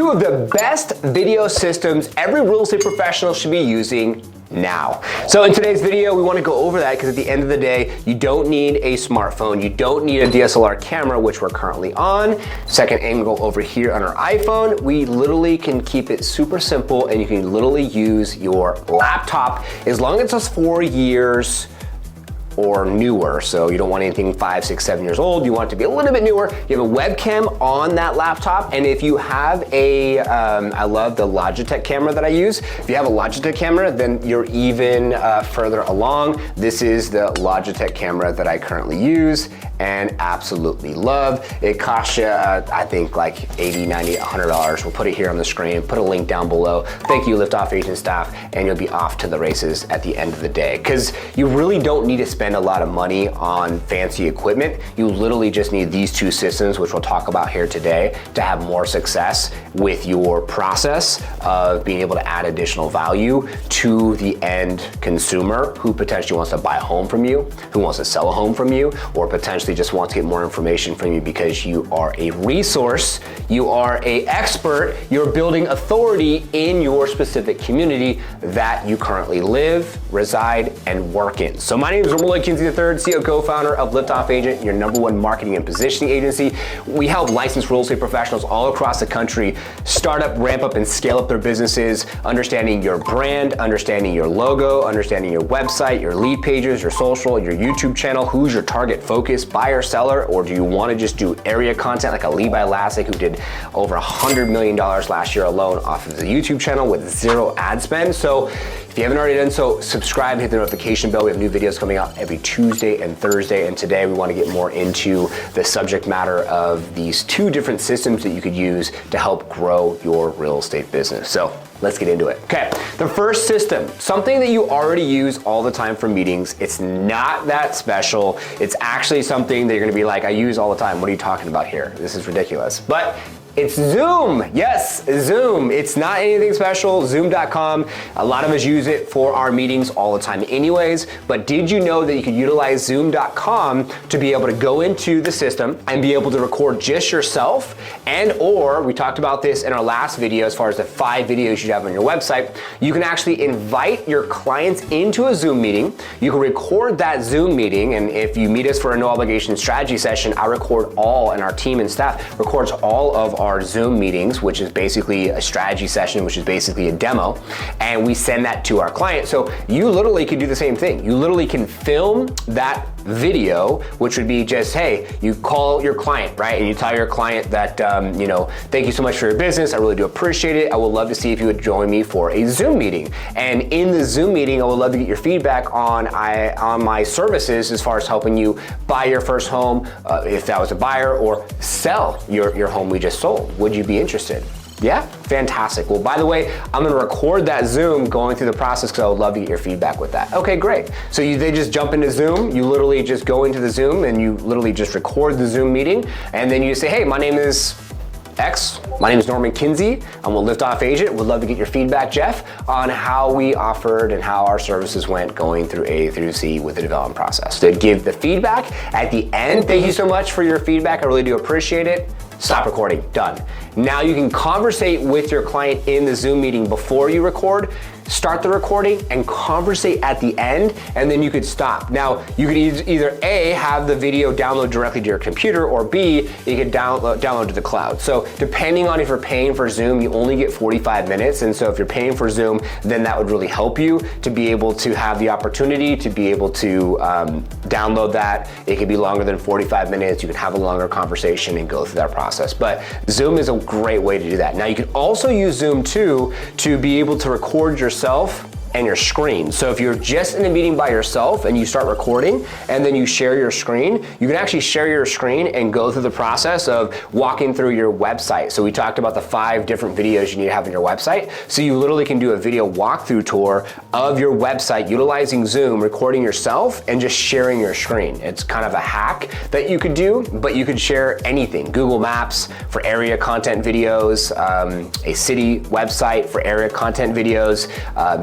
two of the best video systems every real estate professional should be using now. So in today's video, we want to go over that because at the end of the day, you don't need a smartphone. You don't need a DSLR camera, which we're currently on. Second angle over here on our iPhone. We literally can keep it super simple and you can literally use your laptop as long as it's 4 years or newer. So you don't want anything 5, 6, 7 years old. You want it to be a little bit newer. You have a webcam on that laptop. And if you have a, I love the Logitech camera that I use. If you have a Logitech camera, then you're even further along. This is the Logitech camera that I currently use and absolutely love. It costs you, I think like $80, $90, $100. We'll put it here on the screen, put a link down below. Thank you, Liftoff agent staff, and you'll be off to the races at the end of the day. Because you really don't need to spend a lot of money on fancy equipment. You literally just need these two systems, which we'll talk about here today, to have more success with your process of being able to add additional value to the end consumer who potentially wants to buy a home from you, who wants to sell a home from you, or potentially just wants to get more information from you because you are a resource, you are an expert, you're building authority in your specific community that you currently live, reside, and work in. So my name is Kinsey III, CEO co-founder of Liftoff Agent, your #1 marketing and positioning agency. We help licensed real estate professionals all across the country start up, ramp up, and scale up their businesses, understanding your brand, understanding your logo, understanding your website, your lead pages, your social, your YouTube channel, who's your target focus, buyer, seller, or do you want to just do area content like a Levi Lasik who did over $100 million last year alone off of the YouTube channel with 0 ad spend? So if you haven't already done so, subscribe, hit the notification bell. We have new videos coming out every Tuesday and Thursday. And today we want to get more into the subject matter of these two different systems that you could use to help grow your real estate business. So let's get into it. Okay, the first system, something that you already use all the time for meetings. It's not that special. It's actually something that you're gonna be like, I use all the time. What are you talking about here? This is ridiculous. But it's Zoom. Yes, Zoom. It's not anything special. Zoom.com. A lot of us use it for our meetings all the time anyways, but did you know that you could utilize Zoom.com to be able to go into the system and be able to record just yourself or we talked about this in our last video as far as the 5 videos you have on your website. You can actually invite your clients into a Zoom meeting. You can record that Zoom meeting, and if you meet us for a no obligation strategy session, I record all, and our team and staff records all of our Zoom meetings, which is basically a strategy session, which is basically a demo, and we send that to our client. So you literally can do the same thing. You literally can film that video, which would be just, hey, you call your client, right? And you tell your client that, thank you so much for your business. I really do appreciate it. I would love to see if you would join me for a Zoom meeting. And in the Zoom meeting, I would love to get your feedback on my services as far as helping you buy your first home, if that was a buyer, or sell your home we just sold. Would you be interested? Yeah, fantastic. Well, by the way, I'm gonna record that Zoom going through the process because I would love to get your feedback with that. Okay, great. So they just jump into Zoom, you literally just go into the Zoom and you literally just record the Zoom meeting, and then you say, hey, my name is X. My name is Norman Kinsey. I'm a Liftoff agent. Would love to get your feedback, Jeff, on how we offered and how our services went going through A through Z with the development process. To give the feedback at the end, thank you so much for your feedback. I really do appreciate it. Stop recording, done. Now you can conversate with your client in the Zoom meeting before you record, start the recording and conversate at the end, and then you could stop. Now, you could either A, have the video download directly to your computer, or B, you could download to the cloud. So depending on if you're paying for Zoom, you only get 45 minutes. And so if you're paying for Zoom, then that would really help you to be able to have the opportunity to be able to download that. It could be longer than 45 minutes. You can have a longer conversation and go through that process. But Zoom is a great way to do that. Now you can also use Zoom too to be able to record yourself and your screen. So if you're just in a meeting by yourself and you start recording and then you share your screen, you can actually share your screen and go through the process of walking through your website. So we talked about the 5 different videos you need to have on your website. So you literally can do a video walkthrough tour of your website utilizing Zoom, recording yourself and just sharing your screen. It's kind of a hack that you could do, but you could share anything. Google Maps for area content videos, a city website for area content videos.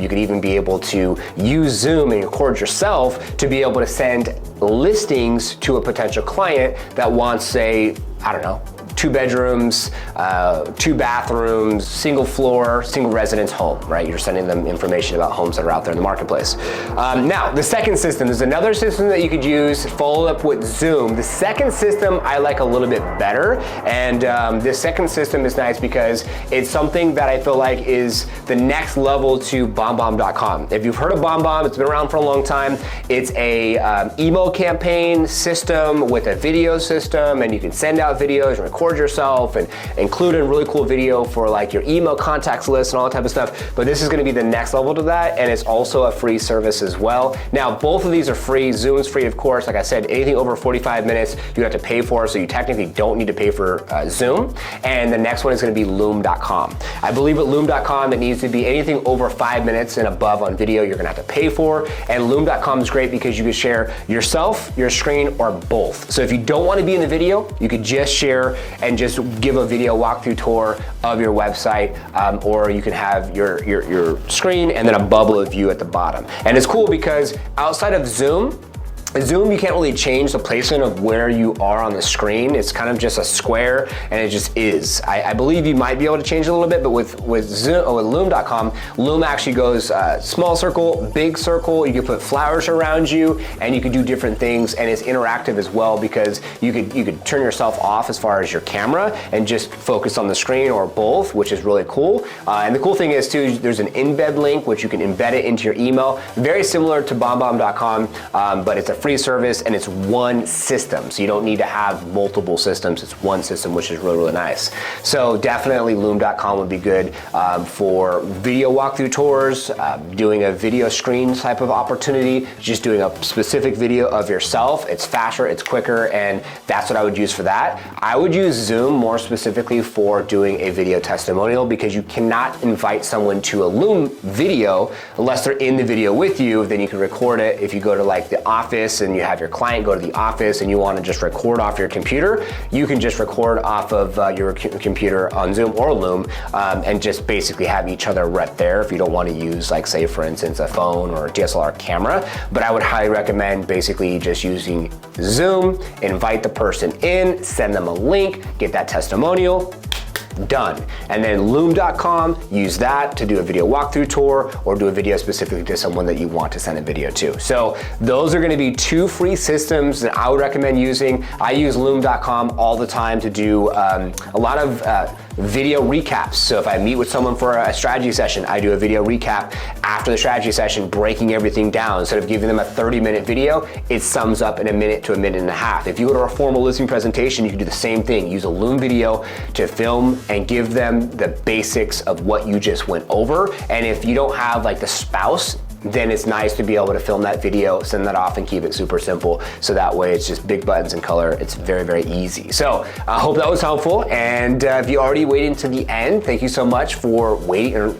You could even be able to use Zoom and record yourself to be able to send listings to a potential client that wants, say, I don't know, 2 bedrooms, 2 bathrooms, single floor, single residence home, right? You're sending them information about homes that are out there in the marketplace. Now, the second system, there's another system that you could use, follow up with Zoom. The second system I like a little bit better, and this second system is nice because it's something that I feel like is the next level to BombBomb.com. If you've heard of BombBomb, it's been around for a long time. It's a email campaign system with a video system, and you can send out videos and record yourself and include a really cool video for like your email contacts list and all that type of stuff. But this is gonna be the next level to that, and it's also a free service as well. Now, both of these are free. Zoom's free, of course. Like I said, anything over 45 minutes, you have to pay for, so you technically don't need to pay for Zoom. And the next one is gonna be Loom.com. I believe with Loom.com, it needs to be anything over 5 minutes and above on video, you're gonna have to pay for. And Loom.com is great because you can share yourself, your screen, or both. So if you don't wanna be in the video, you could just share and just give a video walkthrough tour of your website, or you can have your screen and then a bubble of you at the bottom. And it's cool because outside of Zoom, you can't really change the placement of where you are on the screen. It's kind of just a square, and it just is. I believe you might be able to change it a little bit, but with Zoom or with Loom.com, Loom actually goes small circle, big circle. You can put flowers around you, and you can do different things, and it's interactive as well because you could turn yourself off as far as your camera and just focus on the screen or both, which is really cool. And the cool thing is too, there's an embed link which you can embed it into your email, very similar to BombBomb.com, but it's a free service and it's one system, so you don't need to have multiple systems. It's one system, which is really, really nice. So definitely Loom.com would be good for video walkthrough tours, doing a video screen type of opportunity, just doing a specific video of yourself. It's faster, it's quicker, and that's what I would use for that. I would use Zoom more specifically for doing a video testimonial because you cannot invite someone to a Loom video unless they're in the video with you. Then you can record it. If you go to like the office and you have your client go to the office and you want to just record off your computer, you can just record off of your computer on Zoom or Loom, and just basically have each other right there if you don't want to use, like, say for instance, a phone or a DSLR camera. But I would highly recommend basically just using Zoom, invite the person in, send them a link, get that testimonial, done. And then Loom.com, use that to do a video walkthrough tour or do a video specifically to someone that you want to send a video to. So those are gonna be 2 free systems that I would recommend using. I use Loom.com all the time to do a lot of video recaps. So if I meet with someone for a strategy session, I do a video recap after the strategy session, breaking everything down. Instead of giving them a 30-minute video, it sums up in a minute to a minute and a half. If you go to a formal listing presentation, you can do the same thing. Use a Loom video to film and give them the basics of what you just went over. And if you don't have like the spouse, then it's nice to be able to film that video, send that off, and keep it super simple. So that way it's just big buttons and color. It's very, very easy. So I hope that was helpful. And if you already waited to the end, thank you so much for waiting or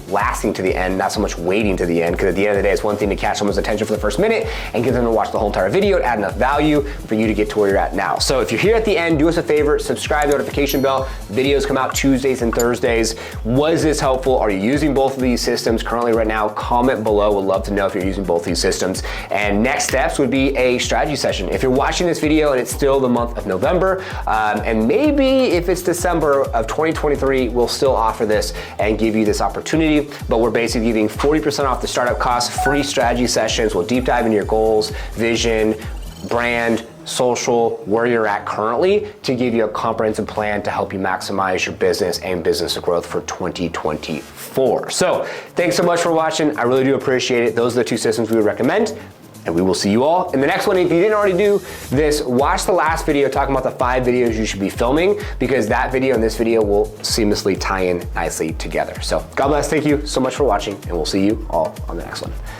lasting to the end, not so much waiting to the end, because at the end of the day, it's one thing to catch someone's attention for the first minute and get them to watch the whole entire video and add enough value for you to get to where you're at now. So if you're here at the end, do us a favor, subscribe, notification bell. Videos come out Tuesdays and Thursdays. Was this helpful? Are you using both of these systems currently right now? Comment below. We'd love to know if you're using both these systems. And next steps would be a strategy session. If you're watching this video and it's still the month of November, and maybe if it's December of 2023, we'll still offer this and give you this opportunity. But we're basically giving 40% off the startup costs, free strategy sessions. We'll deep dive into your goals, vision, brand, social, where you're at currently, to give you a comprehensive plan to help you maximize your business and business growth for 2024. So thanks so much for watching. I really do appreciate it. Those are the 2 systems we would recommend. And we will see you all in the next one. If you didn't already do this, watch the last video talking about the 5 videos you should be filming, because that video and this video will seamlessly tie in nicely together. So God bless, thank you so much for watching, and we'll see you all on the next one.